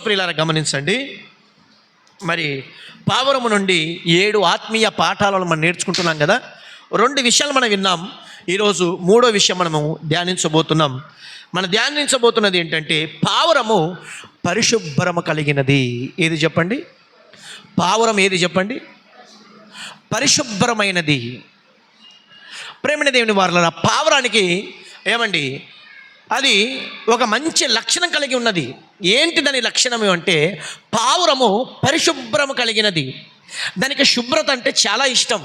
ప్రియులారా గమనించండి, మరి పావురము నుండి 7 ఆత్మీయ పాఠాలను మనం నేర్చుకుంటున్నాం కదా. 2 విషయాలు మనం విన్నాం. ఈరోజు 3వ విషయం మనము ధ్యానించబోతున్నాం. మనం ధ్యానించబోతున్నది ఏంటంటే పావురము పరిశుభ్రము కలిగినది. ఏది చెప్పండి? పావురం ఏది చెప్పండి? పరిశుభ్రమైనది. ప్రేమైన దేవుని వారలారా, పావురానికి ఏమండి అది ఒక మంచి లక్షణం కలిగి ఉన్నది. ఏంటి దాని లక్షణం అంటే పావురము పరిశుభ్రము కలిగినది. దానికి శుభ్రత అంటే చాలా ఇష్టం.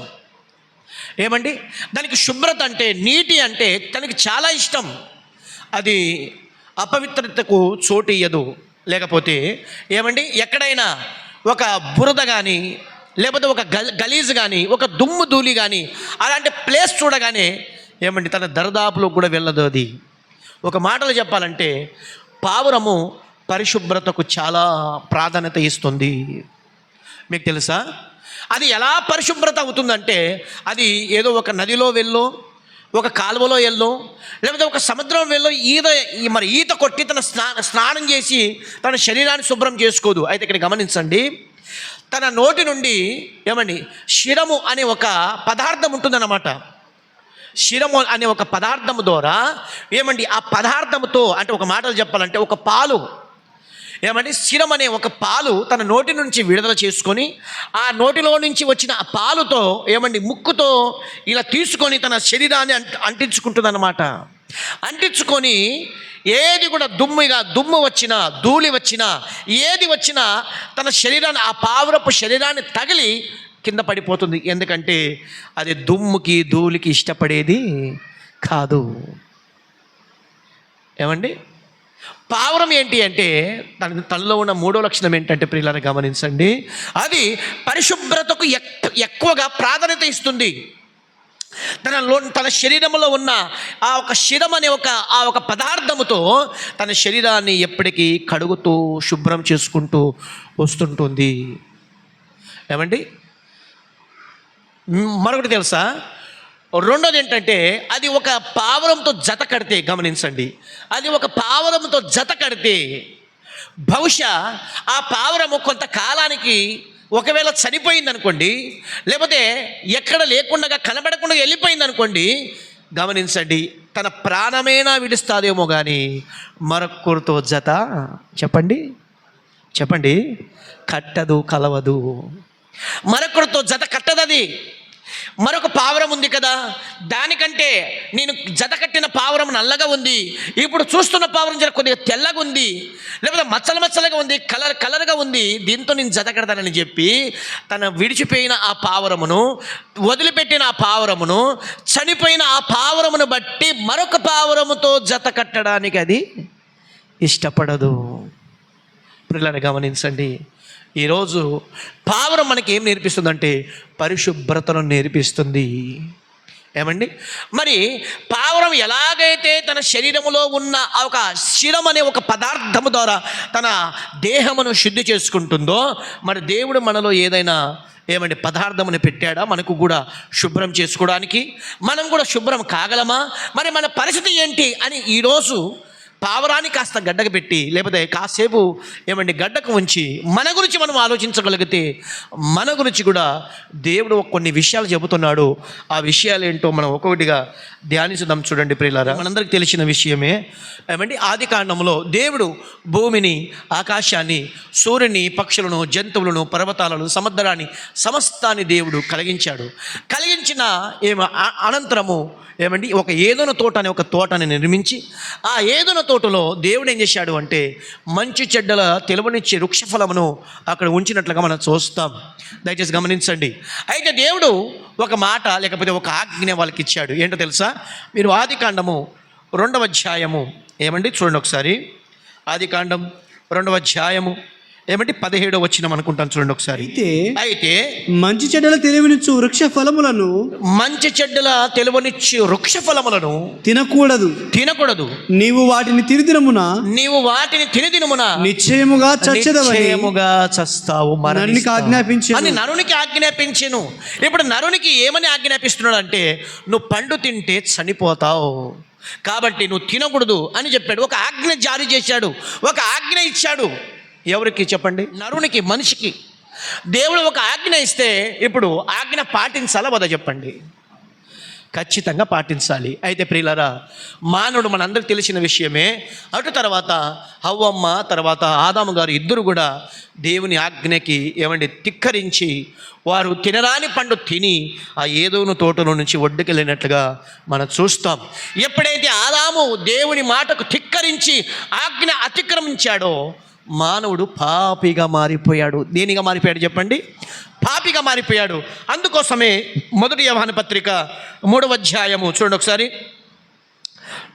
ఏమండి, దానికి శుభ్రత అంటే, నీటి అంటే తనకి చాలా ఇష్టం. అది అపవిత్రతకు చోటు ఇయ్యదు. లేకపోతే ఏమండి ఎక్కడైనా ఒక బురద కానీ, లేకపోతే ఒక గలీజ్ కానీ, ఒక దుమ్ము ధూళి కానీ అలాంటి ప్లేస్ చూడగానే ఏమండి తన దరిదాపులో కూడా వెళ్ళదు. అది ఒక మాటలు చెప్పాలంటే పావురము పరిశుభ్రతకు చాలా ప్రాధాన్యత ఇస్తుంది. మీకు తెలుసా అది ఎలా పరిశుభ్రత అవుతుందంటే, అది ఏదో ఒక నదిలో వెళ్ళో, ఒక కాలువలో వెళ్ళో, లేకపోతే ఒక సముద్రం వెళ్ళో ఈత కొట్టి తన స్నానం చేసి తన శరీరాన్ని శుభ్రం చేసుకోదు. అయితే ఇక్కడ గమనించండి, తన నోటి నుండి ఏమండి శిరము అనే ఒక పదార్థం ఉంటుందన్నమాట. శిరము అనే ఒక పదార్థం ద్వారా ఏమండి ఆ పదార్థంతో, అంటే ఒక మాటలు చెప్పాలంటే ఒక పాలు, ఏమండి శిరం అనే ఒక పాలు తన నోటి నుంచి విడుదల చేసుకొని ఆ నోటిలో నుంచి వచ్చిన ఆ పాలుతో ఏమండి ముక్కుతో ఇలా తీసుకొని తన శరీరాన్ని అంటించుకుంటుందన్నమాట. అంటించుకొని ఏది కూడా దుమ్ము వచ్చినా, ధూళి వచ్చినా, ఏది వచ్చినా తన శరీరాన్ని, ఆ పావురపు శరీరాన్ని తగిలి కింద పడిపోతుంది. ఎందుకంటే అది దుమ్ముకి ధూళికి ఇష్టపడేది కాదు. ఏమండి పావురం ఏంటి అంటే తనలో ఉన్న 3వ లక్షణం ఏంటంటే ప్రియులారా గమనించండి, అది పరిశుభ్రతకు ఎక్కువగా ప్రాధాన్యత ఇస్తుంది. తన శరీరంలో ఉన్న ఆ ఒక శిరం అనే ఒక పదార్థముతో తన శరీరాన్ని ఎప్పటికీ కడుగుతూ శుభ్రం చేసుకుంటూ వస్తుంటుంది. ఏమండి మరొకటి తెలుసా, 2వది ఏంటంటే అది ఒక పావురంతో జత కడితే, గమనించండి, అది ఒక పావురంతో జత కడితే బహుశా ఆ పావురము కొంతకాలానికి ఒకవేళ చనిపోయింది అనుకోండి, లేకపోతే ఎక్కడ లేకుండా కనబడకుండా వెళ్ళిపోయింది అనుకోండి, గమనించండి తన ప్రాణమేనా విడుస్తాదేమో కానీ మరొకరితో జత చెప్పండి కట్టదు, కలవదు. మరొకరితో జత కట్టదది. మరొక పావురం ఉంది కదా, దానికంటే నేను జత కట్టిన పావురం నల్లగా ఉంది, ఇప్పుడు చూస్తున్న పావురం కొద్దిగా తెల్లగా ఉంది, లేకపోతే మచ్చలుగా ఉంది, కలర్గా ఉంది, దీంతో నేను జత కడతానని చెప్పి తన విడిచిపోయిన ఆ పావురమును, వదిలిపెట్టిన ఆ పావురమును, చనిపోయిన ఆ పావురమును బట్టి మరొక పావురముతో జత కట్టడానికి అది ఇష్టపడదు. పిల్లలని గమనించండి, ఈరోజు పావురం మనకి ఏం నేర్పిస్తుందంటే పరిశుభ్రతను నేర్పిస్తుంది. ఏమండి మరి పావురం ఎలాగైతే తన శరీరములో ఉన్న ఒక శిరం అనే ఒక పదార్థము ద్వారా తన దేహమును శుద్ధి చేసుకుంటుందో, మరి దేవుడు మనలో ఏదైనా ఏమండి పదార్థమును పెట్టాడా మనకు కూడా శుభ్రం చేసుకోవడానికి? మనం కూడా శుభ్రం కాగలమా? మరి మన పరిస్థితి ఏంటి అని ఈరోజు పావురాన్ని కాస్త గడ్డకు పెట్టి, లేకపోతే కాసేపు ఏమండి గడ్డకు ఉంచి మన గురించి మనం ఆలోచించగలిగితే మన గురించి కూడా దేవుడు కొన్ని విషయాలు చెబుతున్నాడు. ఆ విషయాలు ఏంటో మనం ఒక్కొక్కటిగా ధ్యానించుదాం. చూడండి ప్రియులారా, మనందరికీ తెలిసిన విషయమే. ఏమండి ఆది కాండంలో దేవుడు భూమిని, ఆకాశాన్ని, సూర్యుని, పక్షులను, జంతువులను, పర్వతాలను, సముద్రాన్ని, సమస్తాన్ని దేవుడు కలిగించాడు. కలిగించిన అనంతరము ఏమండి ఒక ఏదోన తోట అనే ఒక తోటని నిర్మించి, ఆ ఏదోన తోటలో దేవుడు ఏం చేశాడు అంటే మంచి చెడ్డల తెలువనిచ్చే వృక్షఫలమును అక్కడ ఉంచినట్లుగా మనం చూస్తాం. దయచేసి గమనించండి. అయితే దేవుడు ఒక మాట లేకపోతే ఒక ఆజ్ఞ వాళ్ళకి ఇచ్చాడు. ఏంటో తెలుసా? మీరు ఆది కాండము 2వ అధ్యాయము ఏమండి చూడండి ఒకసారి. ఆది కాండం 2వ అధ్యాయము ఏమంటే 17వ వచనం అనుకుంటాను, చూడండి ఒకసారి. అయితే మంచి చెడ్డల తెలివినిచ్చు వృక్ష వృక్ష ఫలములను తినకూడదు. నీవు వాటిని తిని దినమున నిశ్చయముగా చస్తావు అని నరునికి ఆజ్ఞాపించెను. ఇప్పుడు నరునికి ఏమని ఆజ్ఞాపిస్తున్నాడు అంటే నువ్వు పండు తింటే చనిపోతావు, కాబట్టి నువ్వు తినకూడదు అని చెప్పాడు. ఒక ఆజ్ఞ జారీ చేశాడు, ఒక ఆజ్ఞ ఇచ్చాడు. ఎవరికి చెప్పండి? నరునికి, మనిషికి. దేవుడు ఒక ఆజ్ఞ ఇస్తే ఇప్పుడు ఆజ్ఞ పాటించాలా వదా చెప్పండి? ఖచ్చితంగా పాటించాలి. అయితే ప్రియులారా, మానవుడు మనందరికి తెలిసిన విషయమే. అటు తర్వాత హవ్వమ్మ, తర్వాత ఆదాము గారు ఇద్దరు కూడా దేవుని ఆజ్ఞకి ధిక్కరించి వారు తినరాని పండు తిని ఆ ఏదోను తోటలో నుంచి ఒడ్డుకెళ్ళినట్లుగా మనం చూస్తాం. ఎప్పుడైతే ఆదాము దేవుని మాటకు ధిక్కరించి ఆజ్ఞ అతిక్రమించాడో మానవుడు పాపిగా మారిపోయాడు. దేనిగా మారిపోయాడు చెప్పండి? పాపిగా మారిపోయాడు. అందుకోసమే మొదటి యోహాను పత్రిక 3వ అధ్యాయము చూడండి ఒకసారి.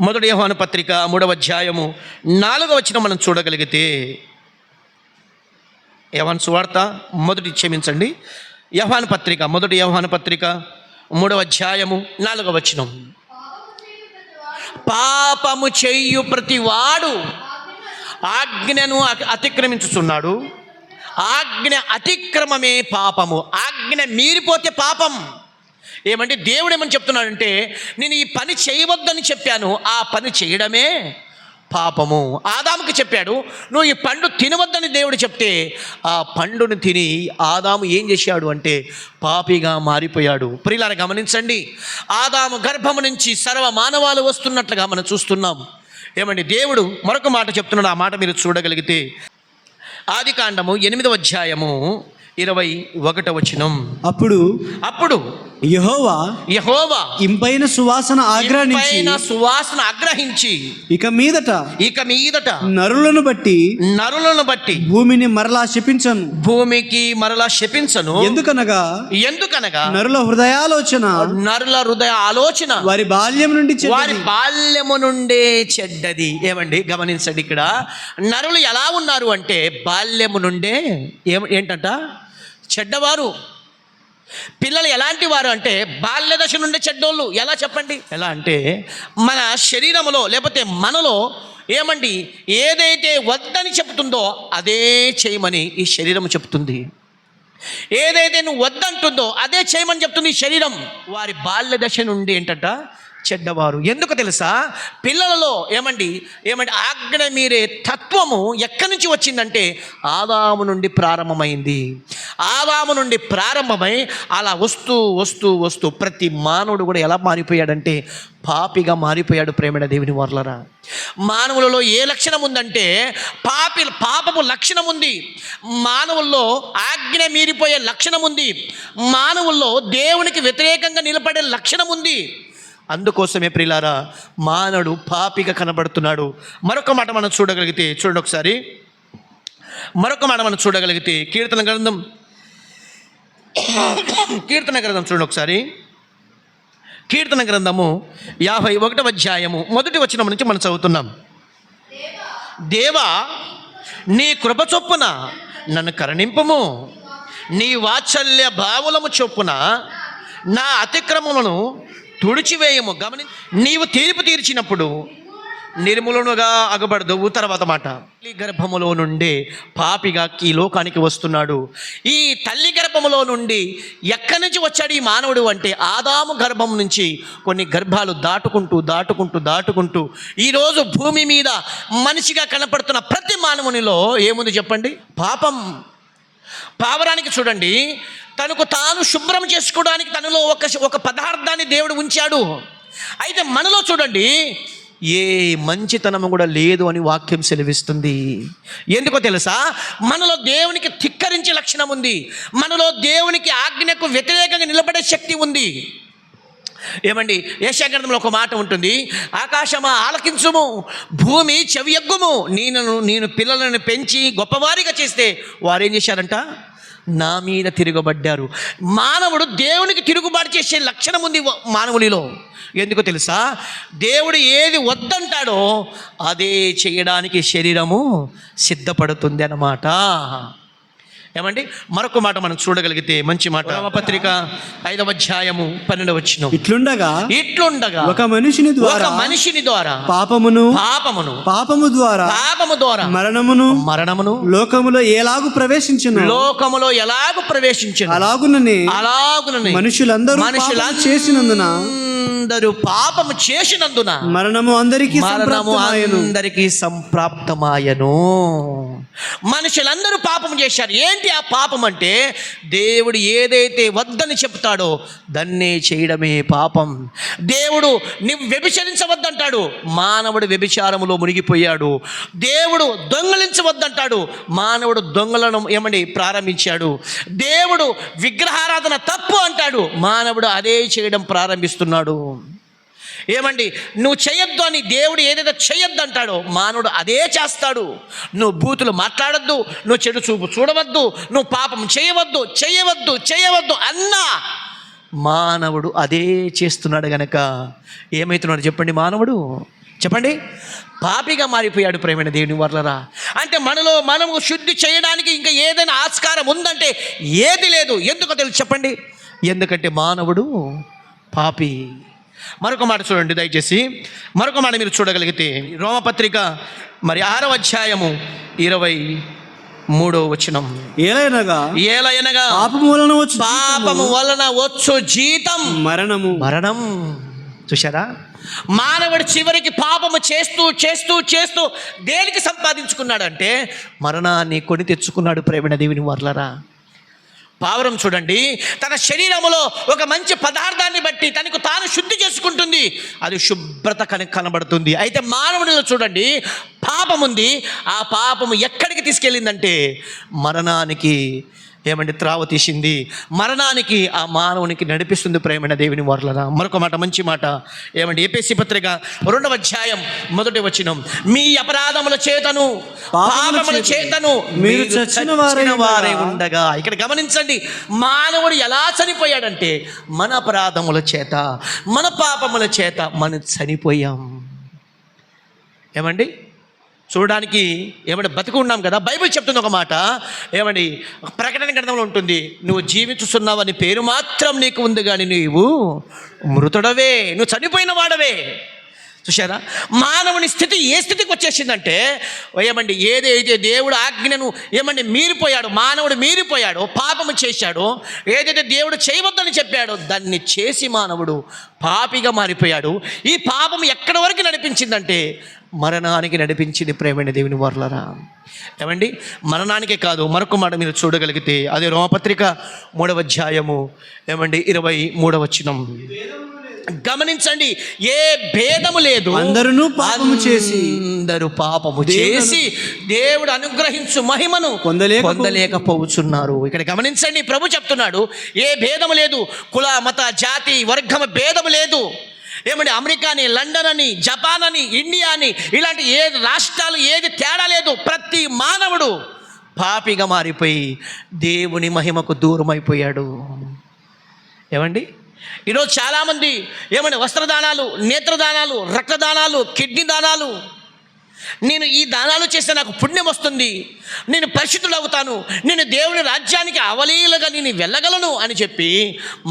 మొదటి యోహాను పత్రిక 3వ అధ్యాయము 4వ వచనం మనం చూడగలిగితే, యోహాను సువార్త మొదటి యోహాను పత్రిక 3వ అధ్యాయము 4వ వచనం. పాపము చేయు ప్రతివాడు ఆజ్ఞను అతిక్రమించుచున్నాడు. ఆజ్ఞ అతిక్రమమే పాపము. ఆజ్ఞ మీరిపోతే పాపం. దేవుడు ఏమని చెప్తున్నాడంటే, నేను ఈ పని చేయవద్దని చెప్పాను, ఆ పని చేయడమే పాపము. ఆదాముకి చెప్పాడు, నువ్వు ఈ పండు తినవద్దని దేవుడు చెప్తే ఆ పండుని తిని ఆదాము ఏం చేశాడు అంటే పాపిగా మారిపోయాడు. ప్రియులారా గమనించండి, ఆదాము గర్భము నుంచి సర్వ మానవాలు వస్తున్నట్లుగా మనం చూస్తున్నాం. దేవుడు మరొక మాట చెప్తున్నాడు. ఆ మాట మీరు చూడగలిగితే ఆదికాండము 8వ అధ్యాయము 21వ వచనం. అప్పుడు యెహోవా ఇంపైన సువాసన ఆగ్రహించి ఇక మీదట నరులను బట్టి భూమికి మరలా శపించను. ఎందుకనగా నరుల హృదయ ఆలోచన వారి బాల్యము నుండే చెడ్డది. గమనించండి, ఇక్కడ నరులు ఎలా ఉన్నారు అంటే బాల్యము నుండే ఏంటంట చెడ్డవారు. పిల్లలు ఎలాంటి వారు అంటే బాల్య దశ నుండి చెడ్డోళ్ళు. ఎలా చెప్పండి? ఎలా అంటే మన శరీరంలో లేకపోతే మనలో ఏదైతే వద్దని చెప్తుందో అదే చేయమని ఈ శరీరం చెప్తుంది. ఏదైతే నువ్వు వద్దంటుందో అదే చేయమని చెప్తుంది ఈ శరీరం. వారి బాల్య దశ నుండి ఏంటంట చెడ్డవారు. ఎందుకు తెలుసా? పిల్లలలో ఆజ్ఞ మీరే తత్వము ఎక్కడి నుంచి వచ్చిందంటే ఆదాము నుండి ప్రారంభమైంది. ఆదాము నుండి ప్రారంభమై అలా వస్తూ ప్రతి మానవుడు కూడా ఎలా మారిపోయాడంటే పాపిగా మారిపోయాడు. ప్రేమైన దేవుని వారలారా, మానవులలో ఏ లక్షణం ఉందంటే పాపపు లక్షణం ఉంది. మానవుల్లో ఆజ్ఞ మీరిపోయే లక్షణం ఉంది. మానవుల్లో దేవునికి వ్యతిరేకంగా నిలబడే లక్షణం ఉంది. అందుకోసమే ప్రియులారా మానవుడు పాపిగా కనబడుతున్నాడు. మరొక మాట మనం చూడగలిగితే చూడండి ఒకసారి. కీర్తన గ్రంథం చూడండి ఒకసారి. కీర్తన గ్రంథము 51వ అధ్యాయము 1వ వచనం నుంచి మనం చదువుతున్నాం. దేవా, నీ కృప చొప్పున నన్ను కరుణింపుము, నీ వాత్సల్య భావులము చొప్పున నా అతిక్రమములను తుడిచివేయము. నీవు తీర్పు తీర్చినప్పుడు నిర్మూలనగా అగబడదు. తర్వాత మాట, తల్లి గర్భములో నుండి పాపిగా ఈ లోకానికి వస్తున్నాడు. ఈ తల్లి గర్భములో నుండి ఎక్కడి నుంచి వచ్చాడు ఈ మానవుడు అంటే ఆదాము గర్భం నుంచి కొన్ని గర్భాలు దాటుకుంటూ ఈరోజు భూమి మీద మనిషిగా కనపడుతున్న ప్రతి మానవునిలో ఏముంది చెప్పండి? పావరానికి చూడండి, తనకు తాను శుభ్రం చేసుకోవడానికి తనలో ఒక పదార్థాన్ని దేవుడు ఉంచాడు. అయితే మనలో చూడండి ఏ మంచితనము కూడా లేదు అని వాక్యం సెలవిస్తుంది. ఎందుకో తెలుసా? మనలో దేవునికి ధిక్కరించే లక్షణం ఉంది. మనలో దేవునికి ఆజ్ఞకు వ్యతిరేకంగా నిలబడే శక్తి ఉంది. యెషయా గ్రంథంలో ఒక మాట ఉంటుంది, ఆకాశమా ఆలకించుము, భూమి చెవియగ్గుము, నేను పిల్లలను పెంచి గొప్పవారిగా చేస్తే వారేం చేశారంట? నా మీద తిరగబడ్డారు. మానవుడు దేవునికి తిరుగుబాటు చేసే లక్షణం ఉంది మానవునిలో. ఎందుకో తెలుసా? దేవుడు ఏది వద్దంటాడో అదే చేయడానికి శరీరము సిద్ధపడుతుంది అన్నమాట. మరొక మాట మనం చూడగలిగితే మంచి మాట. పత్రిక 5వ అధ్యాయము 12వ వచనం. ఇట్లుండగా ఒక మనిషిని ద్వారా పాపము ద్వారా మరణమును లోకములో ఎలాగు ప్రవేశించును అలాగుననే మనుషులందరూ పాపము చేసినందున మరణము అందరికీ సంప్రాప్తమాయను. మనుషులందరూ పాపం చేశారు. ఏంటి ఆ పాపం అంటే, దేవుడు ఏదైతే వద్దని చెప్తాడో దాన్నే చేయడమే పాపం. దేవుడు నువ్వు వ్యభిచరించవద్దంటాడు, మానవుడు వ్యభిచారములో మునిగిపోయాడు. దేవుడు దొంగలించవద్దంటాడు, మానవుడు దొంగలను ప్రారంభించాడు. దేవుడు విగ్రహారాధన తప్పు అంటాడు, మానవుడు అదే చేయడం ప్రారంభిస్తున్నాడు. నువ్వు చేయొద్దు అని దేవుడు ఏదైతే చేయొద్దు అంటాడో మానవుడు అదే చేస్తాడు. నువ్వు బూతులు మాట్లాడొద్దు, నువ్వు చెడు చూపు చూడవద్దు, నువ్వు పాపం చేయవద్దు అన్నా మానవుడు అదే చేస్తున్నాడు. గనక ఏమవుతున్నాడు చెప్పండి? మానవుడు చెప్పండి, పాపిగా మారిపోయాడు. ప్రేమైన దేవుని వర్లరా, అంటే మనము శుద్ధి చేయడానికి ఇంకా ఏదైనా ఆస్కారం ఉందంటే ఏది లేదు. ఎందుకో తెలుసు చెప్పండి? ఎందుకంటే మానవుడు పాపి. మరొక మాట చూడండి దయచేసి, మరొక మాట మీరు చూడగలిగితే రోమపత్రిక 6వ అధ్యాయము 23వ వచనం. ఏలయనగా పాపము వలన వచ్చు జీతం మరణం. చూశారా? మానవుడు చివరికి పాపము చేస్తూ దేనికి సంపాదించుకున్నాడంటే మరణాన్ని కొని తెచ్చుకున్నాడు. ప్రేమైన దేవుని వర్లరా, పావురం చూడండి, తన శరీరములో ఒక మంచి పదార్థాన్ని బట్టి తనకు తాను శుద్ధి చేసుకుంటుంది, అది శుభ్రత కనబడుతుంది. అయితే మానవుడిలో చూడండి, పాపం ఉంది. ఆ పాపము ఎక్కడికి తీసుకెళ్ళిందంటే మరణానికి త్రావ తీసింది, మరణానికి ఆ మానవునికి నడిపిస్తుంది. ప్రేమైన దేవుని వర్లరా, మరొక మాట, మంచి మాట ఎఫెసీ పత్రిక 2వ అధ్యాయం 1వ వచనం. మీ అపరాధముల చేతను పాపముల చేతను మీరు చచ్చిన వారే ఉండగా. ఇక్కడ గమనించండి, మానవుడు ఎలా చనిపోయాడంటే మన అపరాధముల చేత, మన పాపముల చేత మనం చనిపోయాం. చూడడానికి బతికి ఉన్నాం కదా. బైబిల్ చెప్తుంది ఒక మాట, ప్రకటన గ్రంథంలో ఉంటుంది, నువ్వు జీవించుతున్నావని పేరు మాత్రం నీకు ఉంది కానీ నీవు మృతుడవే, నువ్వు చనిపోయిన వాడవే. చూశారా? మానవుని స్థితి ఏ స్థితికి వచ్చేసిందంటే ఏదైతే దేవుడు ఆజ్ఞను మీరిపోయాడు, మానవుడు మీరిపోయాడు, పాపము చేశాడు, ఏదైతే దేవుడు చేయవద్దని చెప్పాడో దాన్ని చేసి మానవుడు పాపిగా మారిపోయాడు. ఈ పాపం ఎక్కడి వరకు నడిపించిందంటే మరణానికి నడిపించింది. ప్రేమైన దేవుని వర్లరా, మరణానికే కాదు, మరొక మాట మీరు చూడగలిగితే అదే రోమపత్రిక 3వ అధ్యాయము 23వ వచనం. గమనించండి, ఏ భేదము లేదు, అందరూ పాపము చేసి దేవుడు అనుగ్రహించు మహిమను పొందలేకపోతున్నారు. ఇక్కడ గమనించండి, ప్రభు చెప్తున్నాడు, ఏ భేదము లేదు, కుల మత జాతి వర్గము భేదము లేదు. అమెరికా అని, లండన్ అని, జపాన్ అని, ఇండియా అని, ఇలాంటి ఏ రాష్ట్రాలు ఏది తేడా లేదు. ప్రతి మానవుడు పాపిగా మారిపోయి దేవుని మహిమకు దూరం అయిపోయాడు. ఈరోజు చాలామంది వస్త్రదానాలు, నేత్రదానాలు, రక్తదానాలు, కిడ్నీ దానాలు, నేను ఈ దానాలు చేస్తే నాకు పుణ్యం వస్తుంది, నేను పరిశుద్ధుడు అవుతాను, నేను దేవుని రాజ్యానికి అవలీలగా నేను వెళ్ళగలను అని చెప్పి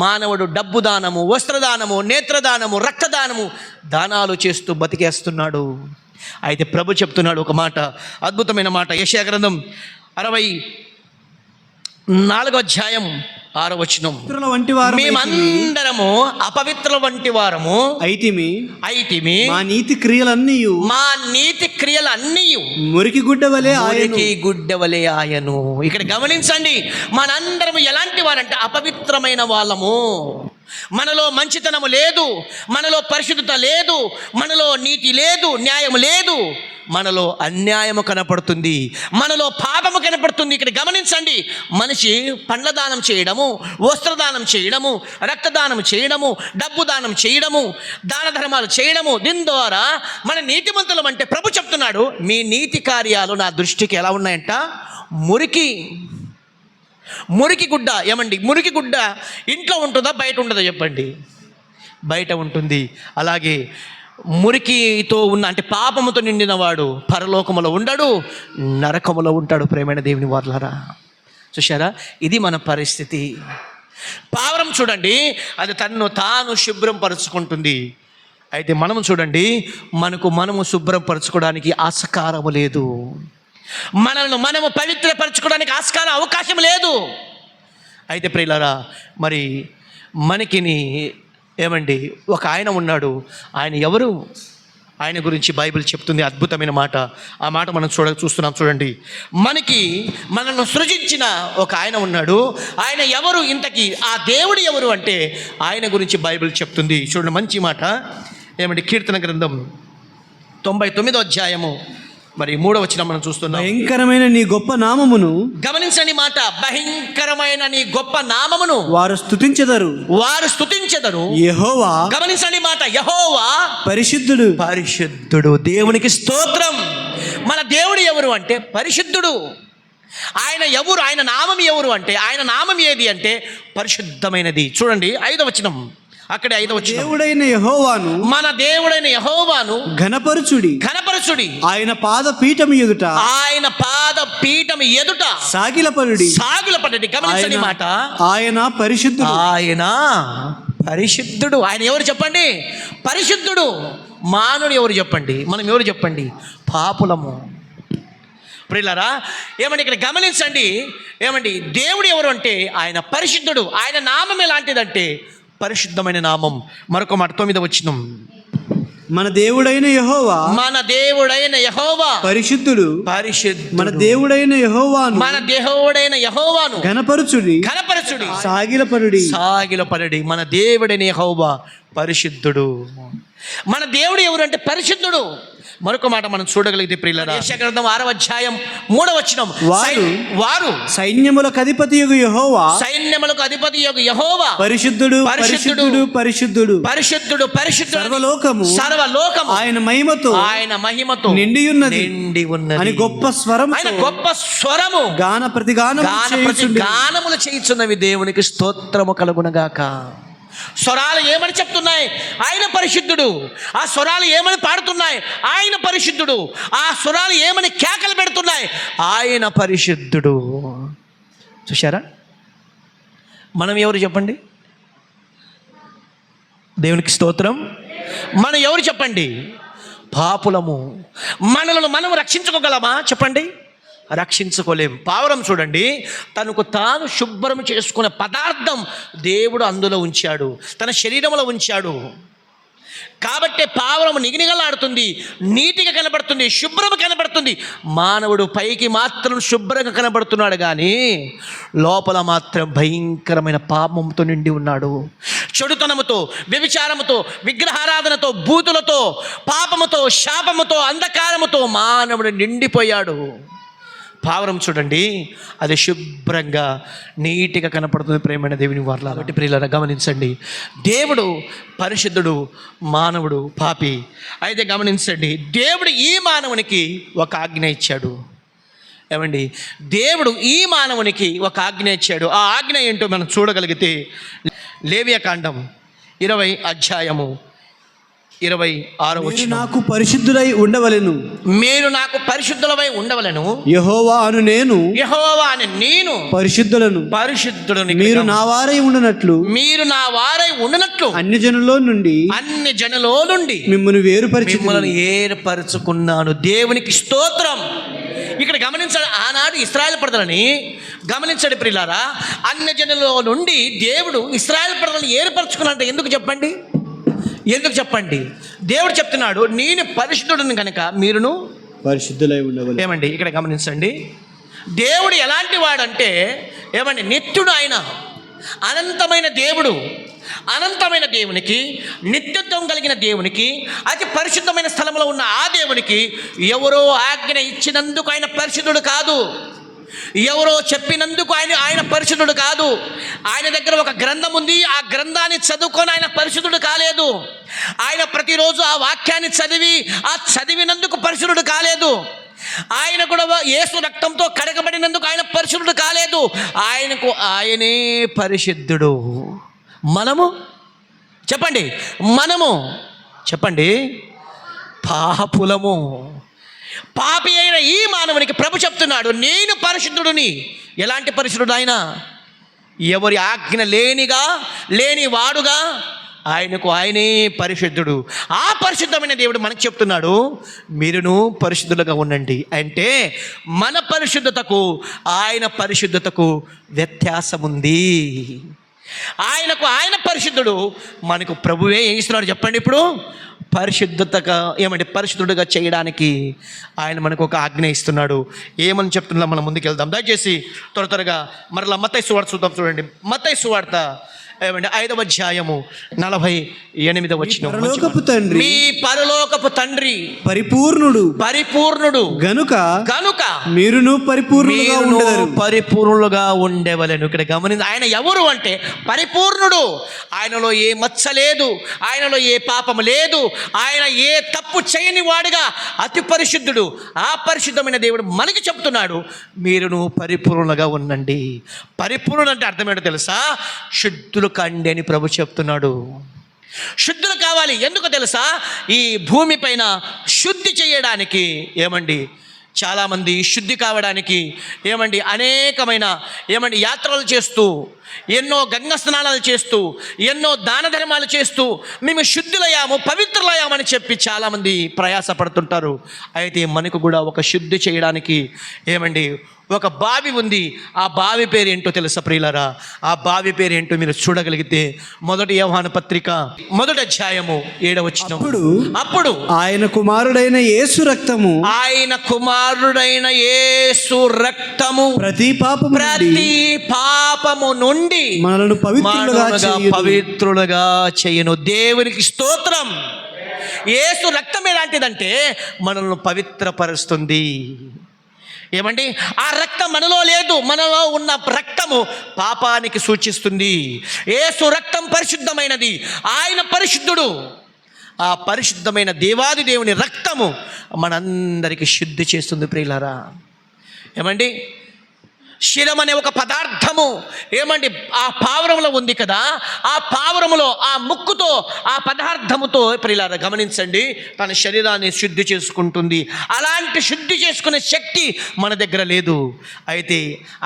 మానవుడు డబ్బు దానము, వస్త్రదానము, నేత్రదానము, రక్తదానము దానాలు చేస్తూ బతికేస్తున్నాడు. అయితే ప్రభు చెప్తున్నాడు ఒక మాట, అద్భుతమైన మాట. యెషయా గ్రంథం 64వ అధ్యాయం 6వ వచనం. మేమందరము అపవిత్రుల వంటి వారము అయితిమి, మా నీతి క్రియలన్నీ మురికి గుడ్డ వలె ఆయను. ఇక్కడ గమనించండి, మనందరము ఎలాంటి వారంటే అపవిత్రమైన వాళ్ళము. మనలో మంచితనము లేదు, మనలో పరిశుద్ధత లేదు, మనలో నీతి లేదు, న్యాయము లేదు, మనలో అన్యాయము కనపడుతుంది, మనలో పాపము కనపడుతుంది. ఇక్కడ గమనించండి, మనిషి పండ్ల దానం చేయడము, వస్త్రదానం చేయడము, రక్తదానం చేయడము, డబ్బు దానం చేయడము, దాన ధర్మాలు చేయడము, దీని ద్వారా మన నీతిమంతులం అంటే ప్రభు చెప్తున్నాడు, మీ నీతి కార్యాలు నా దృష్టికి ఎలా ఉన్నాయంట? మురికి గుడ్డ. మురికి గుడ్డ ఇంట్లో ఉంటుందా, బయట ఉంటుందా చెప్పండి? బయట ఉంటుంది. అలాగే మురికితో ఉన్న, అంటే పాపముతో నిండిన వాడు పరలోకములో ఉండడు, నరకములో ఉంటాడు. ప్రేమైన దేవుని వర్లరా, చూశారా? ఇది మన పరిస్థితి. పావురం చూడండి, అది తన్ను తాను శుభ్రం పరుచుకుంటుంది. అయితే మనము చూడండి, మనము శుభ్రం పరచుకోవడానికి ఆస్కారము లేదు, మనము పవిత్రపరచుకోవడానికి ఆస్కారం, అవకాశం లేదు. అయితే ప్రియులారా, మరి మనకిని ఒక ఆయన ఉన్నాడు. ఆయన ఎవరు? ఆయన గురించి బైబిల్ చెప్తుంది అద్భుతమైన మాట. ఆ మాట మనం చూస్తున్నాం. చూడండి, మనల్ని సృజించిన ఒక ఆయన ఉన్నాడు. ఆయన ఎవరు ఇంతకీ? ఆ దేవుడు ఎవరు అంటే ఆయన గురించి బైబిల్ చెప్తుంది. చూడండి, మంచి మాట. ఏమంటే కీర్తన గ్రంథం 99వ అధ్యాయము మరి 3వ వచనం మనం చూస్తున్నాం. భయంకరమైన నీ గొప్ప నామమును, గమనించండి మాట, భయంకరమైన నీ గొప్ప నామమును వారు స్తుతించెదరు. యెహోవా, గమనించండి మాట, యెహోవా పరిశుద్ధుడు. దేవునికి స్తోత్రం. మన దేవుడు ఎవరు అంటే పరిశుద్ధుడు. ఆయన ఎవరు? ఆయన నామం ఎవరు అంటే, ఆయన నామం ఏది అంటే పరిశుద్ధమైనది. చూడండి 5వ వచనం, అక్కడే 5వ వచనం. దేవుడైన యెహోవాను, మన దేవుడైన యెహోవాను ఘనపరచుడి. ఆయన పాద పీఠం ఎదుట సాగిలపడుడి. గమనించండి మాట, ఆయన పరిశుద్ధుడు. ఆయన ఎవరు చెప్పండి? పరిశుద్ధుడు. మానవుడు ఎవరు చెప్పండి? మనం ఎవరు చెప్పండి? పాపులము. ప్రియులారా, ఏమండి ఇక్కడ గమనించండి. ఏమండి దేవుడు ఎవరు అంటే ఆయన పరిశుద్ధుడు. ఆయన నామం ఎలాంటిదంటే పరిశుద్ధమైన నామం. మరొక మాట 9వ వచనం, మన దేవుడైన యెహోవా పరిశుద్ధుడు. మన దేవుడైన యెహోవాను ఘనపరచుడి. సాగిలపడుడి. మన దేవుడైన యెహోవా పరిశుద్ధుడు. మన దేవుడు ఎవరు అంటే పరిశుద్ధుడు. మరొక మాట మనం చూడగలిగితే ప్రియులారా, యెషయా గ్రంథం 6వ అధ్యాయం 3వ వచనం, వారు సైన్యములకు అధిపతి యెహోవా పరిశుద్ధుడు. సర్వలోకము ఆయన మహిమతో నిండి ఉన్నది అని గొప్ప స్వరము గానములు చేయుచున్నవి. దేవునికి స్తోత్రము కలుగునగాక. స్వరాలు ఏమని చెప్తున్నాయి? ఆయన పరిశుద్ధుడు. ఆ స్వరాలు ఏమని పాడుతున్నాయి? ఆయన పరిశుద్ధుడు. ఆ స్వరాలు ఏమని కేకలు పెడుతున్నాయి? ఆయన పరిశుద్ధుడు. చూశారా? మనం ఎవరు చెప్పండి? దేవునికి స్తోత్రం. మనం ఎవరు చెప్పండి? పాపులము. మనలను మనం రక్షించుకోగలమా చెప్పండి? రక్షించుకోలేం. పావురం చూడండి, తనకు తాను శుభ్రం చేసుకునే పదార్థం దేవుడు అందులో ఉంచాడు, తన శరీరంలో ఉంచాడు. కాబట్టి పావురం నిగనిగలాడుతుంది, నీటిగా కనబడుతుంది, శుభ్రం కనబడుతుంది. మానవుడు పైకి మాత్రం శుభ్రంగా కనబడుతున్నాడు, కానీ లోపల మాత్రం భయంకరమైన పాపంతో నిండి ఉన్నాడు. చెడుతనముతో, వ్యభిచారముతో, విగ్రహారాధనతో, బూతులతో, పాపముతో, శాపముతో, అంధకారముతో మానవుడు నిండిపోయాడు. పావురం చూడండి, అది శుభ్రంగా నీట్గా కనపడుతుంది. ప్రేమైన దేవుని వారలా. కాబట్టి ప్రియులారా గమనించండి, దేవుడు పరిశుద్ధుడు, మానవుడు పాపి. అయితే గమనించండి, దేవుడు ఈ మానవునికి ఒక ఆజ్ఞ ఇచ్చాడు. ఏమండి, దేవుడు ఈ మానవునికి ఒక ఆజ్ఞ ఇచ్చాడు. ఆ ఆజ్ఞ ఏంటో మనం చూడగలిగితే లేవియాకాండం 20వ అధ్యాయము 26వ వచనం, నాకు పరిశుద్ధులై ఉండవలెను, మీరు నాకు పరిశుద్ధులవై ఉండవలెను, యెహోవా అను నేను పరిశుద్ధులను, మీరు నా వారై ఉండునట్లు అన్ని జనుల్లో నుండి మిమ్మల్ని ఏర్పరచుకున్నాను. దేవునికి స్తోత్రం. ఇక్కడ గమనించండి, ఆనాడు ఇశ్రాయేలు ప్రజలని గమనించండి ప్రియులారా, అన్ని జనుల్లో నుండి దేవుడు ఇశ్రాయేలు ప్రజలను ఏర్పరచుకున్నాడంటే ఎందుకు చెప్పండి? దేవుడు చెప్తున్నాడు, నేను పరిశుద్ధుడిని కనుక మీరును పరిశుద్ధులై ఉండవాలి. ఏమండి ఇక్కడ గమనించండి, దేవుడు ఎలాంటి వాడంటే ఏమండి నిత్యుడు. ఆయన అనంతమైన దేవుడు. అనంతమైన దేవునికి, నిత్యత్వం కలిగిన దేవునికి, అతి పరిశుద్ధమైన స్థలంలో ఉన్న ఆ దేవునికి ఎవరో ఆజ్ఞ ఇచ్చినందుకు ఆయన పరిశుద్ధుడు కాదు. ఎవరో చెప్పినందుకు ఆయన పరిశుద్ధుడు కాదు. ఆయన దగ్గర ఒక గ్రంథం ఉంది, ఆ గ్రంథాన్ని చదువుకొని ఆయన పరిశుద్ధుడు కాలేదు. ఆయన ప్రతిరోజు ఆ వాక్యాన్ని చదివినందుకు పరిశుద్ధుడు కాలేదు. ఆయన కూడా యేసు రక్తంతో కడగబడినందుకు ఆయన పరిశుద్ధుడు కాలేదు. ఆయనే పరిశుద్ధుడు. మనము చెప్పండి పాపులము. పాపి అయిన ఈ మానవునికి ప్రభు చెప్తున్నాడు, నేను పరిశుద్ధుడిని. ఎలాంటి పరిశుద్ధుడు ఆయన? ఎవరి ఆజ్ఞ లేని వాడుగా ఆయనే పరిశుద్ధుడు. ఆ పరిశుద్ధమైన దేవుడు మనకు చెప్తున్నాడు, మీరును పరిశుద్ధులుగా ఉండండి. అంటే మన పరిశుద్ధతకు ఆయన పరిశుద్ధతకు వ్యత్యాసం ఉంది. ఆయన పరిశుద్ధుడు, మనకు ప్రభువే ఏం ఇస్తున్నాడు చెప్పండి ఇప్పుడు? పరిశుద్ధతగా పరిశుద్ధుడిగా చేయడానికి ఆయన మనకు ఒక ఆజ్ఞ ఇస్తున్నాడు. ఏమని చెప్తున్నా మనం ముందుకు వెళ్దాం. దయచేసి త్వరగా మరలా మత్తయి సువార్త చూద్దాం. చూడండి, మత్తయి సువార్త 5వ అధ్యాయము 48వ వచనం. పరలోకపు తండ్రి, మీ పరలోకపు తండ్రి పరిపూర్ణుడు గనుక మీరును పరిపూర్ణులుగా ఉండేవలెను. ఇక్కడ గమనించి, ఆయన ఎవరు అంటే పరిపూర్ణుడు. ఆయనలో ఏ మచ్చ లేదు, ఆయనలో ఏ పాపము లేదు, ఆయన ఏ తప్పు చేయని వాడుగా అతి పరిశుద్ధుడు. ఆ పరిశుద్ధమైన దేవుడు మనకి చెప్తున్నాడు, మీరును పరిపూర్ణులుగా ఉండండి. పరిపూర్ణుడు అంటే అర్థం ఏంటో తెలుసా? శుద్ధులు కండి అని ప్రభు చెప్తున్నాడు. శుద్ధులు కావాలి. ఎందుకు తెలుసా? ఈ భూమి పైన శుద్ధి చేయడానికి చాలామంది శుద్ధి కావడానికి అనేకమైన యాత్రలు చేస్తూ, ఎన్నో గంగా స్నానాలు చేస్తూ, ఎన్నో దాన ధర్మాలు చేస్తూ మేము శుద్ధులయ్యాము, పవిత్రులయ్యామని చెప్పి చాలామంది ప్రయాసపడుతుంటారు. అయితే మనకు కూడా ఒక శుద్ధి చేయడానికి ఒక బావి ఉంది. ఆ బావి పేరు ఏంటో తెలుసా ప్రియులారా? ఆ బావి పేరు ఏంటో మీరు చూడగలిగితే 1 యోహాను పత్రిక 1వ అధ్యాయము 7వ వచనం. అప్పుడు ఆయన కుమారుడైన యేసు రక్తము ప్రతి పాపము నుండి మనలను పవిత్రులుగా చేయను. దేవునికి స్తోత్రం. యేసు రక్తం ఎలాంటిదంటే మనల్ని పవిత్రపరుస్తుంది. ఆ రక్తం మనలో లేదు, మనలో ఉన్న రక్తము పాపానికి సూచిస్తుంది. యేసు రక్తం పరిశుద్ధమైనది, ఆయన పరిశుద్ధుడు. ఆ పరిశుద్ధమైన దేవాది దేవుని రక్తము మనందరికీ శుద్ధి చేస్తుంది ప్రియులారా. శిలం అనే ఒక పదార్థము ఆ పావురంలో ఉంది కదా, ఆ పావురములో ఆ ముక్కుతో ఆ పదార్థముతో ప్రియులారా గమనించండి, తన శరీరాన్ని శుద్ధి చేసుకుంటుంది. అలాంటి శుద్ధి చేసుకునే శక్తి మన దగ్గర లేదు. అయితే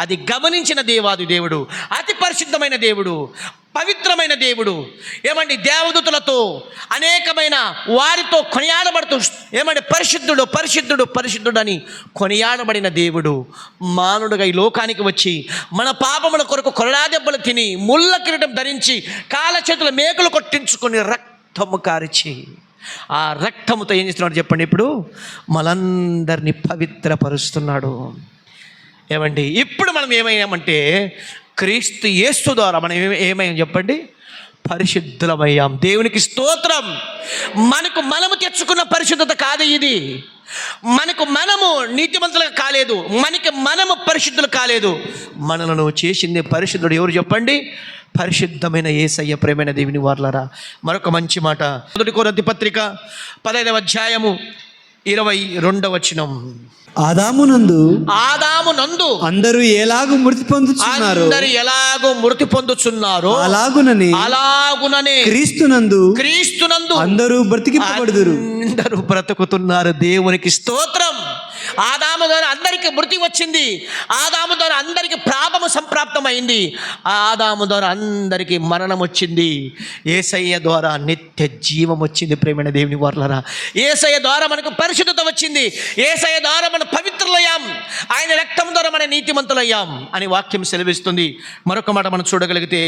అది గమనించిన దేవాది దేవుడు, అతి పరిశుద్ధమైన దేవుడు, పవిత్రమైన దేవుడు దేవదూతలతో అనేకమైన వారితో కొనియాడబడుతూ పరిశుద్ధుడు పరిశుద్ధుడు పరిశుద్ధుడు అని కొనియాడబడిన దేవుడు మానవుడుగా ఈ లోకానికి వచ్చి మన పాపముల కొరకు కొరడా దెబ్బలు తిని, ముళ్ళ కిరీటం ధరించి, కాళ్ళ చేతుల మేకులు కొట్టించుకొని రక్తము కారిచి, ఆ రక్తముతో ఏం చేస్తున్నాడు చెప్పండి? ఇప్పుడు మనందరినీ పవిత్రపరుస్తున్నాడు. ఇప్పుడు మనం ఏమయ్యామంటే క్రీస్తు యేసు ద్వారా మనం ఏమయ్యాం చెప్పండి? పరిశుద్ధులమయ్యాం. దేవునికి స్తోత్రం. మనము తెచ్చుకున్న పరిశుద్ధత కాదు ఇది. మనము నీతిమంతులుగా కాలేదు, మనము పరిశుద్ధులు కాలేదు. మనలను చేసింది పరిశుద్ధుడు ఎవరు చెప్పండి? పరిశుద్ధమైన యేసయ్య. ప్రేమైన దేవుని వారలారా, మరొక మంచి మాట 1 కొరింథీ పత్రిక 15వ అధ్యాయము 22వ వచనం. ఆదామునందు అందరూ ఎలాగూ మృతి పొందుచున్నారో అలాగుననే క్రీస్తునందు అందరూ బ్రతుకుతున్నారు. దేవునికి స్తోత్రం. ఆదాము ద్వారా అందరికి మృతి వచ్చింది, ఆదాము ద్వారా అందరికి పాపము సంప్రాప్తమైంది, ఆదాము ద్వారా అందరికి మరణం వచ్చింది. యేసయ్య ద్వారా నిత్య జీవం వచ్చింది. ప్రేమైన దేవుని వారలారా, యేసయ్య ద్వారా మనకు పరిశుద్ధత వచ్చింది, యేసయ్య ద్వారా మనం పవిత్రులయ్యాం, ఆయన రక్తం ద్వారా మన నీతిమంతులయ్యాం అని వాక్యం సెలవిస్తుంది. మరొక మాట మనం చూడగలిగితే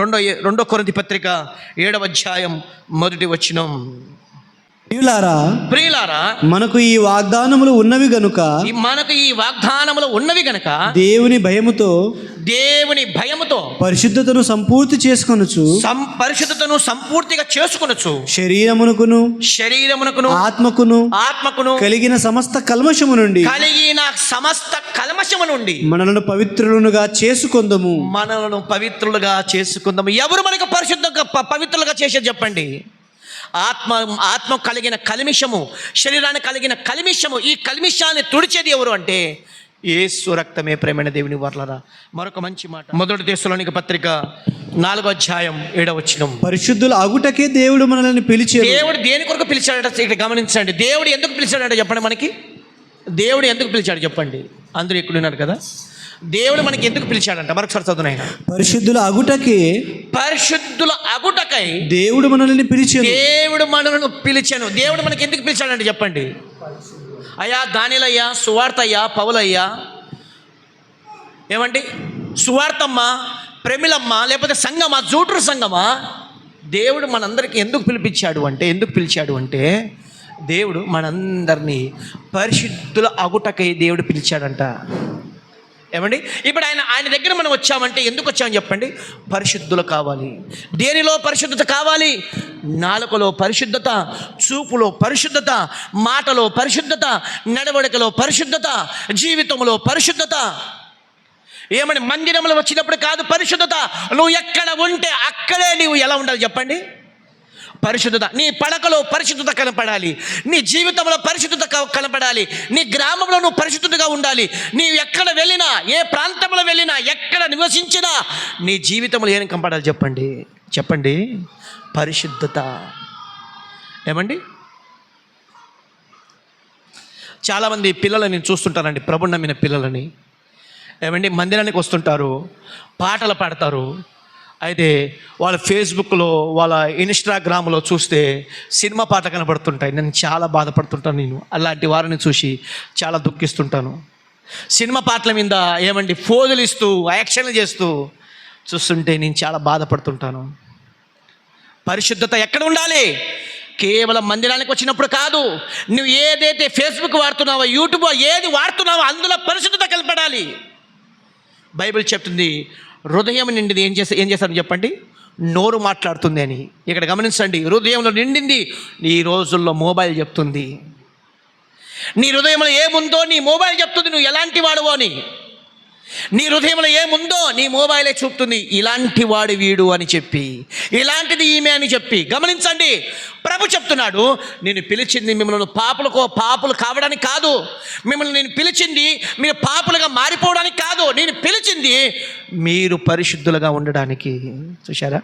2 కొరింథీ పత్రిక 7వ అధ్యాయం 1వ వచనం. ప్రియులారా, మనకు ఈ వాగ్దానములు ఉన్నవి గనుక దేవుని భయముతో పరిశుద్ధతను సంపూర్తిగా చేసుకొనుచు శరీరమునకును ఆత్మకును కలిగిన సమస్త కల్మషము నుండి మనలను పవిత్రులుగా చేసుకొందము. ఎవరు మనకు పవిత్రులుగా చేసేది చెప్పండి? ఆత్మ కలిగిన కల్మిషము, శరీరానికి కలిగిన కల్మిషము, ఈ కల్మిషాన్ని తుడిచేది ఎవరు అంటే యేసు రక్తమే. ప్రేమైన దేవుని వారలారా, మరొక మంచి మాట 1 తెస్సలోనిక పత్రిక 4వ అధ్యాయం 7వ వచనం. పరిశుద్ధులు అగుటకే దేవుడు మనల్ని పిలిచాడు. దేవుడు దేని కొరకు పిలిచాడట ఇక్కడ గమనించండి. దేవుడు ఎందుకు పిలిచాడట చెప్పండి? మనకి దేవుడు ఎందుకు పిలిచాడు చెప్పండి? అందరూ ఎక్కడున్నారు కదా. దేవుడు మనకి ఎందుకు పిలిచాడంట? మరొకసారి చదువునైనా. పరిశుద్ధుల అగుటకై దేవుడు మనల్ని పిలిచాను. దేవుడు మనకి ఎందుకు పిలిచాడంటే చెప్పండి? అయ్యా దానిలయ్యా, సువార్త అయ్యా, పౌలయ్యా, సువార్తమ్మ, ప్రమిళమ్మ లేకపోతే సంగమా, జూటూరు సంగమా, దేవుడు మనందరికీ ఎందుకు పిలిచాడు అంటే దేవుడు మనందరినీ పరిశుద్ధుల అగుటకై దేవుడు పిలిచాడంట. ఏమండి, ఇప్పుడు ఆయన దగ్గర మనం వచ్చామంటే ఎందుకు వచ్చామని చెప్పండి? పరిశుద్ధులు కావాలి. దేనిలో పరిశుద్ధత కావాలి? నాలుకలో పరిశుద్ధత, చూపులో పరిశుద్ధత, మాటలో పరిశుద్ధత, నడవడికలో పరిశుద్ధత, జీవితంలో పరిశుద్ధత. ఏమని మందిరంలో వచ్చినప్పుడు కాదు పరిశుద్ధత, నువ్వు ఎక్కడ ఉంటే అక్కడే నీవు ఎలా ఉండాలి చెప్పండి? పరిశుద్ధత. నీ పడకలో పరిశుద్ధత కనపడాలి, నీ జీవితంలో పరిశుద్ధత కనపడాలి, నీ గ్రామంలో నువ్వు పరిశుద్ధతగా ఉండాలి. నీవు ఎక్కడ వెళ్ళినా, ఏ ప్రాంతంలో వెళ్ళినా, ఎక్కడ నివసించినా నీ జీవితంలో ఏం కనపడాలి చెప్పండి? పరిశుద్ధత. ఏమండి, చాలామంది పిల్లలని నేను చూస్తుంటానండి, ప్రభువు నమ్మిన పిల్లలని. ఏమండి, మందిరానికి వస్తుంటారు, పాటలు పాడతారు. అయితే వాళ్ళ ఫేస్బుక్లో, వాళ్ళ ఇన్స్టాగ్రామ్లో చూస్తే సినిమా పాటలు కనబడుతుంటాయి. నేను చాలా బాధపడుతుంటాను. నేను అలాంటి వారిని చూసి చాలా దుఃఖిస్తుంటాను. సినిమా పాటల మీద ఏమండి ఫోజులు ఇస్తూ, యాక్షన్లు చేస్తూ చూస్తుంటే నేను చాలా బాధపడుతుంటాను. పరిశుద్ధత ఎక్కడ ఉండాలి? కేవలం మందిరానికి వచ్చినప్పుడు కాదు. నువ్వు ఏదైతే ఫేస్బుక్ వాడుతున్నావో, యూట్యూబ్ ఏది వాడుతున్నావో అందులో పరిశుద్ధత కనపడాలి. బైబిల్ చెప్తుంది, హృదయం నిండింది ఏం చేస్తారని చెప్పండి? నోరు మాట్లాడుతుంది అని. ఇక్కడ గమనించండి, హృదయంలో నిండింది ఈ రోజుల్లో మొబైల్ చెప్తుంది. నీ హృదయంలో ఏముందో నీ మొబైల్ చెప్తుంది నువ్వు ఎలాంటి వాడువో అని. నీ హృదయంలో ఏముందో నీ మొబైలే చూపుతుంది, ఇలాంటి వాడు వీడు అని చెప్పి, ఇలాంటిది ఈమె అని చెప్పి. గమనించండి, ప్రభు చెప్తున్నాడు, నేను పిలిచింది మిమ్మల్ని పాపులు కావడానికి కాదు. మిమ్మల్ని నేను పిలిచింది మీరు పాపులుగా మారిపోవడానికి కాదు. నేను పిలిచింది మీరు పరిశుద్ధులుగా ఉండడానికి. చూశారా?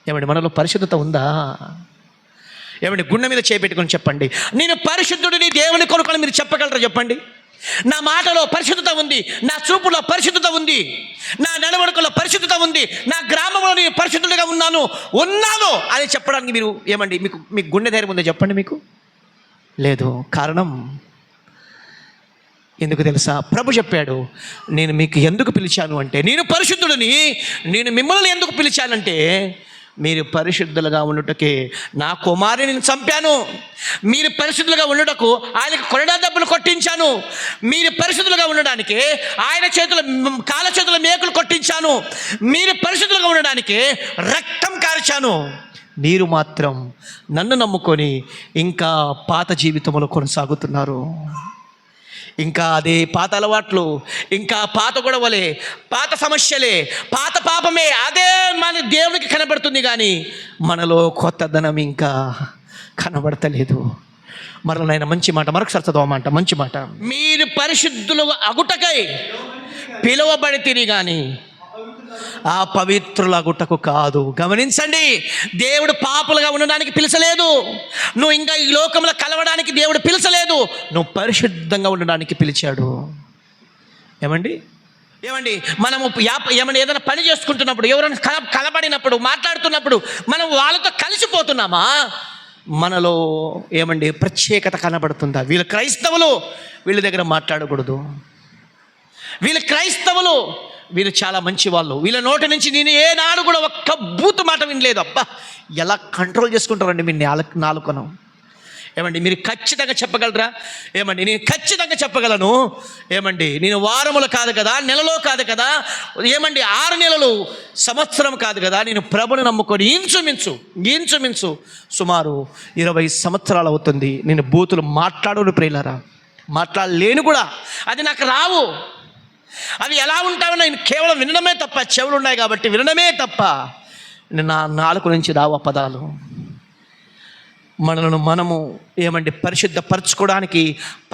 ఏమండి, మనలో పరిశుద్ధత ఉందా? ఏమండి, గుండె మీద చేపెట్టుకొని చెప్పండి, నేను పరిశుద్ధుడిని దేవుని కొనుక్కొని మీరు చెప్పగలరా చెప్పండి? నా మాటలో పరిశుద్ధత ఉంది, నా చూపులో పరిశుద్ధత ఉంది, నా నడవడికలో పరిశుద్ధత ఉంది, నా గ్రామంలో నేను పరిశుద్ధుడిగా ఉన్నాను అని చెప్పడానికి మీరు ఏమండి, మీకు గుండె ధైర్యం ఉందో చెప్పండి? మీకు లేదు. కారణం ఎందుకు తెలుసా? ప్రభు చెప్పాడు, నేను మీకు ఎందుకు పిలిచాను అంటే, నేను పరిశుద్ధుడిని. నేను మిమ్మల్ని ఎందుకు పిలిచానంటే, మీరు పరిశుద్ధులుగా ఉండుటకే నా కుమారుని చంపాను. మీరు పరిశుద్ధులుగా ఉండుటకు ఆయనకు కొరడా దెబ్బలు కొట్టించాను. మీరు పరిశుద్ధులుగా ఉండడానికి ఆయన కాళ్ళ చేతుల మేకులు కొట్టించాను. మీరు పరిశుద్ధులుగా ఉండడానికి రక్తం కార్చాను. మీరు మాత్రం నన్ను నమ్ముకొని ఇంకా పాత జీవితంలో కొనసాగుతున్నారు. ఇంకా అదే పాత అలవాట్లు, ఇంకా పాత గొడవలే, పాత సమస్యలే, పాత పాపమే, అదే మన దేవునికి కనబడుతుంది. కానీ మనలో కొత్తదనం ఇంకా కనబడతలేదు. మరలైన మంచి మాట మరొకసారి చదవమంట. మంచి మాట, మీరు పరిశుద్ధులు అగుటకై పిలువబడితిరి కానీ ఆ పవిత్రుల అగుటకు కాదు. గమనించండి, దేవుడు పాపులుగా ఉండడానికి పిలిచలేదు. నువ్వు ఇంకా ఈ లోకంలో కలవడానికి దేవుడు పిలిచలేదు. నువ్వు పరిశుద్ధంగా ఉండడానికి పిలిచాడు. ఏమండి, మనము ఏదైనా పని చేసుకుంటున్నప్పుడు, ఎవరైనా కలబడినప్పుడు, మాట్లాడుతున్నప్పుడు మనం వాళ్ళతో కలిసిపోతున్నామా? మనలో ప్రత్యేకత కనబడుతుందా? వీళ్ళు క్రైస్తవులు, వీళ్ళ దగ్గర మాట్లాడకూడదు. వీళ్ళు క్రైస్తవులు, వీళ్ళు చాలా మంచి వాళ్ళు, వీళ్ళ నోటి నుంచి నేను ఏనాడు కూడా ఒక్క బూతు మాట వినలేదు. అబ్బా, ఎలా కంట్రోల్ చేసుకుంటారండి మీ నాలుకను? మీరు ఖచ్చితంగా చెప్పగలరా? నేను ఖచ్చితంగా చెప్పగలను. నేను వారములు కాదు కదా, నెలలో కాదు కదా, 6 నెలలు, సంవత్సరం కాదు కదా, నేను ప్రభుని నమ్ముకొని ఇంచుమించు సుమారు 20 సంవత్సరాలు అవుతుంది. నేను బూతులు మాట్లాడను ప్రియులారా, మాట్లాడలేను కూడా. అది నాకు రావు. అవి ఎలా ఉంటావో నేను కేవలం వినడమే తప్ప, చెవులు ఉన్నాయి కాబట్టి వినడమే తప్ప నా నాలుక నుంచి రావు పదాలు. మనము పరిశుద్ధపరచుకోవడానికి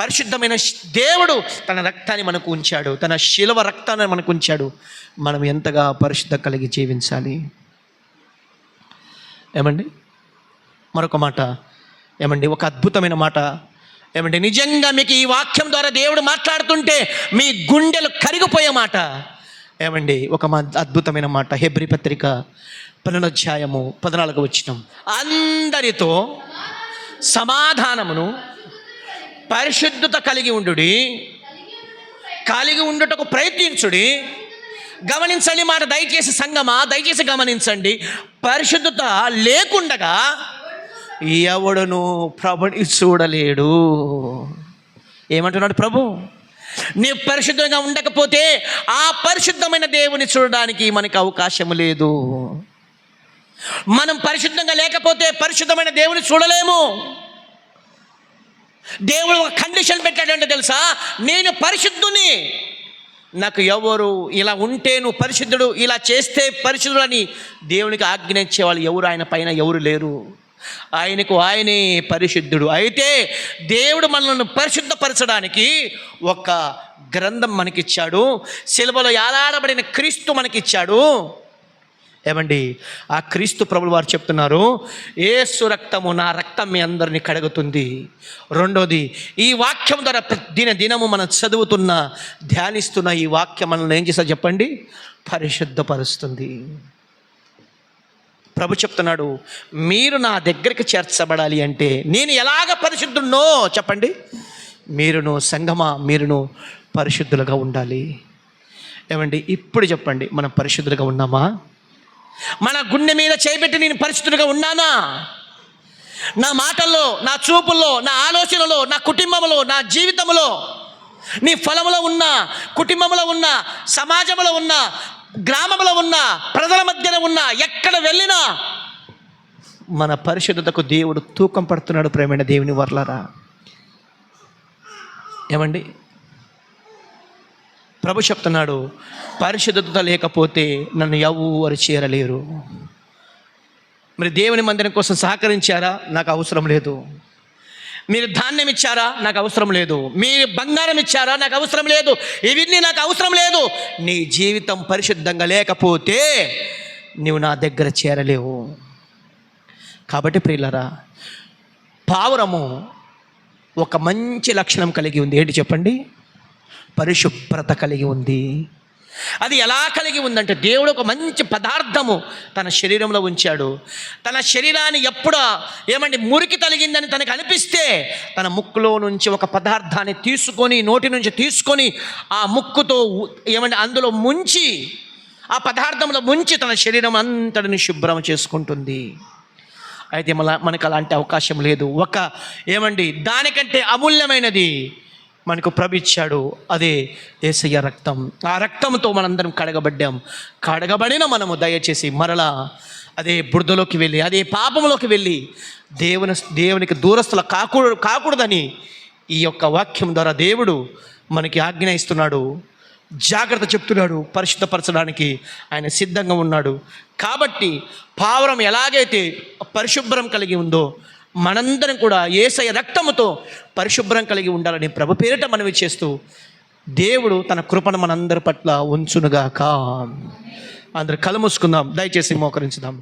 పరిశుద్ధమైన దేవుడు తన రక్తాన్ని మనకు ఉంచాడు, తన శిలువ రక్తాన్ని మనకు ఉంచాడు. మనం ఎంతగా పరిశుద్ధ కలిగి జీవించాలి. మరొక మాట, ఒక అద్భుతమైన మాట. నిజంగా మీకు ఈ వాక్యం ద్వారా దేవుడు మాట్లాడుతుంటే మీ గుండెలు కరిగిపోయే మాట. ఒక అద్భుతమైన మాట. హెబ్రీ పత్రిక 12వ అధ్యాయము 14వ వచనం, అందరితో సమాధానమును పరిశుద్ధత కలిగి ఉండుటకు ప్రయత్నించుడి, గమనించండి మాట, దయచేసి సంగమా, దయచేసి గమనించండి. పరిశుద్ధత లేకుండగా ఎవడును ప్రభుని చూడలేడు. ఏమంటున్నాడు ప్రభు? నీవు పరిశుద్ధంగా ఉండకపోతే ఆ పరిశుద్ధమైన దేవుని చూడడానికి మనకి అవకాశం లేదు. మనం పరిశుద్ధంగా లేకపోతే పరిశుద్ధమైన దేవుని చూడలేము. దేవుడు ఒక కండిషన్ పెట్టాడంటే తెలుసా? నేను పరిశుద్ధుని, నాకు ఎవరు ఇలా ఉంటే నువ్వు పరిశుద్ధుడు, ఇలా చేస్తే పరిశుద్ధుడు అని దేవునికి ఆజ్ఞించే వాళ్ళు ఎవరు ఆయన పైన ఎవరు లేరు. ఆయనకు ఆయనే పరిశుద్ధుడు. అయితే దేవుడు మనల్ని పరిశుద్ధపరచడానికి ఒక గ్రంథం మనకిచ్చాడు. సిలువలో యాలాడబడిన క్రీస్తు మనకిచ్చాడు. ఏమండి, ఆ క్రీస్తు ప్రభులు వారు చెప్తున్నారు, యేసు రక్తము నా రక్తం మీ అందరినీ కడుగుతుంది. రెండోది, ఈ వాక్యం ద్వారా దినము మనం చదువుతున్న ధ్యానిస్తున్న ఈ వాక్యం మనల్ని ఏం చేస్తా చెప్పండి? పరిశుద్ధపరుస్తుంది. ప్రభు చెప్తున్నాడు, మీరు నా దగ్గరికి చేర్చబడాలి అంటే నేను ఎలాగ పరిశుద్ధున్నో చెప్పండి. మీరును సంగమా, మీరును పరిశుద్ధులుగా ఉండాలి. ఏమండి, ఇప్పుడు చెప్పండి, మనం పరిశుద్ధులుగా ఉన్నామా? మన గుండె మీద చేయబెట్టి నేను పరిశుద్ధులుగా ఉన్నానా? నా మాటల్లో, నా చూపుల్లో, నా ఆలోచనలో, నా కుటుంబంలో, నా జీవితంలో, నీ ఫలములో ఉన్న, కుటుంబంలో ఉన్న, సమాజంలో ఉన్న, గ్రామంలో ఉన్న, ప్రజల మధ్యన ఉన్న, ఎక్కడ వెళ్ళినా మన పరిశుద్ధతకు దేవుడు తూకం పడుతున్నాడు. ప్రేమైన దేవుని వర్లారా, ఏమండి, ప్రభు చెప్తున్నాడు, పరిశుద్ధత లేకపోతే నన్ను ఎవరు చేరలేరు. మరి దేవుని మందిరం కోసం సహకరించారా? నాకు అవసరం లేదు. మీరు ధాన్యం ఇచ్చారా? నాకు అవసరం లేదు. మీరు బంగారం ఇచ్చారా? నాకు అవసరం లేదు. ఇవన్నీ నాకు అవసరం లేదు. నీ జీవితం పరిశుద్ధంగా లేకపోతే నీవు నా దగ్గర చేరలేవు. కాబట్టి ప్రియులారా, పావురము ఒక మంచి లక్షణం కలిగి ఉంది. ఏంటి చెప్పండి? పరిశుభ్రత కలిగి ఉంది. అది ఎలా కలిగి ఉందంటే, దేవుడు ఒక మంచి పదార్థము తన శరీరంలో ఉంచాడు. తన శరీరాన్ని ఎప్పుడు మురికి తలిగిందని తనకు అనిపిస్తే తన ముక్కులో నుంచి ఒక పదార్థాన్ని తీసుకొని, నోటి నుంచి తీసుకొని ఆ ముక్కుతో అందులో ముంచి, ఆ పదార్థంలో ముంచి తన శరీరం అంతటిని శుభ్రం చేసుకుంటుంది. అయితే మనకు అలాంటి అవకాశం లేదు. దానికంటే అమూల్యమైనది మనకు ప్రభు ఇచ్చాడు. అదే యేసయ్య రక్తం. ఆ రక్తంతో మనందరం కడగబడ్డాం. కడగబడిన మనము దయచేసి మరలా అదే బురదలోకి వెళ్ళి, అదే పాపంలోకి వెళ్ళి దేవునికి దూరస్తుల కాకూడదని ఈ యొక్క వాక్యం ద్వారా దేవుడు మనకి ఆజ్ఞ ఇస్తున్నాడు. జాగ్రత్త చెప్తున్నాడు. పరిశుద్ధపరచడానికి ఆయన సిద్ధంగా ఉన్నాడు. కాబట్టి పావురం ఎలాగైతే పరిశుభ్రం కలిగి ఉందో, మనందరం కూడా యేసయ్య రక్తముతో పరిశుభ్రం కలిగి ఉండాలని ప్రభు పేరిట మనవి చేస్తూ, దేవుడు తన కృపను మనందరి పట్ల ఉంచునుగాక. అందరు కళ్ళు మూసుకుందాం, దయచేసి మోకరించుదాం.